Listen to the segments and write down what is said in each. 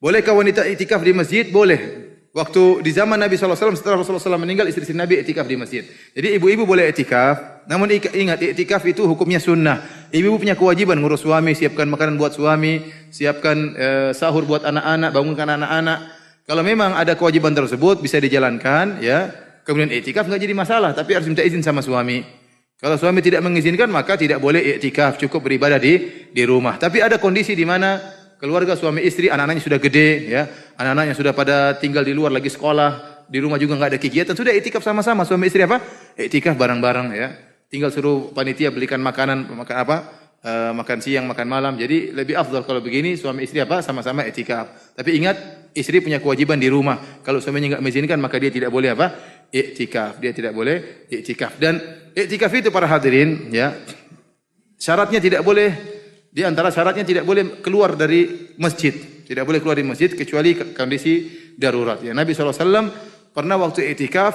Bolehkah wanita iktikaf di masjid? Boleh. Waktu di zaman Nabi SAW, setelah Rasulullah SAW meninggal, istri-istri Nabi iktikaf di masjid. Jadi ibu-ibu boleh iktikaf, namun ingat iktikaf itu hukumnya sunnah. Ibu-ibu punya kewajiban ngurus suami, siapkan makanan buat suami, siapkan sahur buat anak-anak, bangunkan anak-anak. Kalau memang ada kewajiban tersebut bisa dijalankan, ya. Kemudian iktikaf enggak jadi masalah, tapi harus minta izin sama suami. Kalau suami tidak mengizinkan, maka tidak boleh iktikaf, cukup beribadah di rumah. Tapi ada kondisi di mana keluarga suami istri, anak-anaknya sudah gede, ya, anak-anaknya sudah pada tinggal di luar lagi sekolah, di rumah juga nggak ada kegiatan, sudah iktikaf sama-sama suami istri apa? Iktikaf bareng-bareng, ya. Tinggal suruh panitia belikan makanan, makan apa? Makan siang, makan malam. Jadi lebih afdal kalau begini suami istri apa? Sama-sama iktikaf. Tapi ingat, istri punya kewajiban di rumah. Kalau suaminya nggak mengizinkan, maka dia tidak boleh apa? Iktikaf. Dia tidak boleh iktikaf. Dan iktikaf itu para hadirin, ya, syaratnya tidak boleh. Di antara syaratnya tidak boleh keluar dari masjid. Tidak boleh keluar dari masjid kecuali kondisi darurat. Ya, Nabi SAW pernah waktu iktikaf,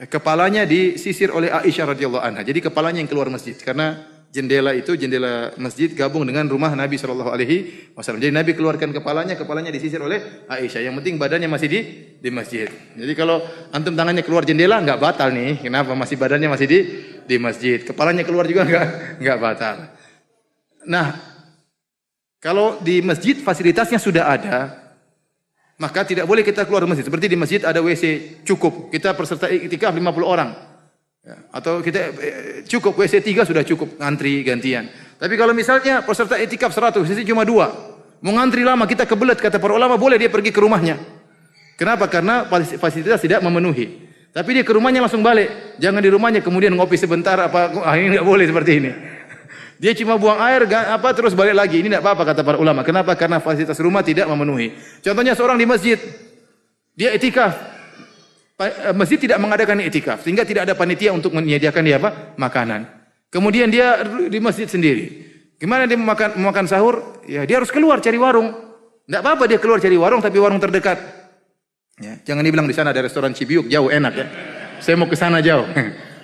kepalanya disisir oleh Aisyah radhiyallahu anha. Jadi kepalanya yang keluar masjid. Karena jendela itu, jendela masjid gabung dengan rumah Nabi SAW. Jadi Nabi keluarkan kepalanya disisir oleh Aisyah. Yang penting badannya masih di masjid. Jadi kalau antum tangannya keluar jendela, enggak batal nih. Kenapa? Masih badannya masih di masjid. Kepalanya keluar juga enggak batal. Nah, kalau di masjid fasilitasnya sudah ada, maka tidak boleh kita keluar masjid. Seperti di masjid ada WC cukup, kita peserta iktikaf 50 orang. Ya, atau kita cukup WC 3 sudah cukup, ngantri gantian. Tapi kalau misalnya peserta iktikaf 100, WC cuma 2, mau ngantri lama, kita kebelet, kata para ulama, boleh dia pergi ke rumahnya. Kenapa? Karena fasilitas tidak memenuhi. Tapi dia ke rumahnya langsung balik. Jangan di rumahnya kemudian ngopi sebentar ini enggak boleh seperti ini. Dia cuma buang air terus balik lagi. Ini tidak apa-apa kata para ulama. Kenapa? Karena fasilitas rumah tidak memenuhi. Contohnya seorang di masjid, dia iktikaf. Masjid tidak mengadakan iktikaf sehingga tidak ada panitia untuk menyediakan dia makanan. Kemudian dia di masjid sendiri. Gimana dia makan sahur? Ya, dia harus keluar cari warung. Tidak apa-apa dia keluar cari warung, tapi warung terdekat. Ya, jangan dibilang di sana ada restoran Cibiuk, jauh enak ya. Saya mau ke sana jauh.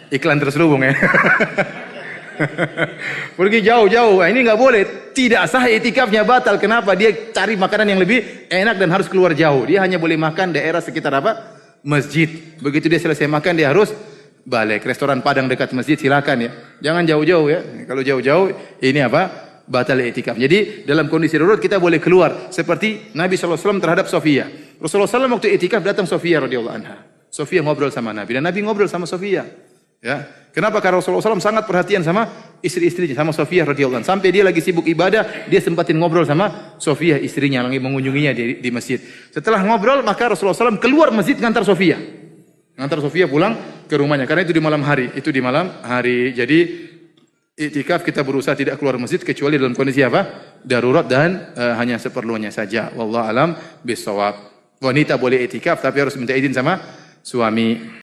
Iklan terselubung ya. Pergi jauh-jauh, ini nggak boleh. Tidak sah iktikafnya, batal. Kenapa? Dia cari makanan yang lebih enak dan harus keluar jauh. Dia hanya boleh makan daerah sekitar masjid. Begitu dia selesai makan, dia harus balik. Restoran Padang dekat masjid silakan ya. Jangan jauh-jauh ya. Kalau jauh-jauh ini batal iktikaf. Jadi dalam kondisi darurat kita boleh keluar. Seperti Nabi SAW terhadap Sofia. Rasulullah SAW waktu iktikaf datang Sofia radhiyallahu anha. Sofia ngobrol sama Nabi dan Nabi ngobrol sama Sofia. Ya, kenapa? Karena Rasulullah SAW sangat perhatian sama istri-istrinya, sama Sofiyah radhiyallahu anha. Sampai dia lagi sibuk ibadah, dia sempatin ngobrol sama Sofiyah istrinya, lagi mengunjunginya di masjid. Setelah ngobrol, maka Rasulullah SAW keluar masjid ngantar Sofiyah. Ngantar Sofiyah pulang ke rumahnya. Karena itu di malam hari. Jadi iktikaf kita berusaha tidak keluar masjid kecuali dalam kondisi darurat dan hanya seperlunya saja. Wallahu alam bissawab. Wanita boleh iktikaf tapi harus minta izin sama suami.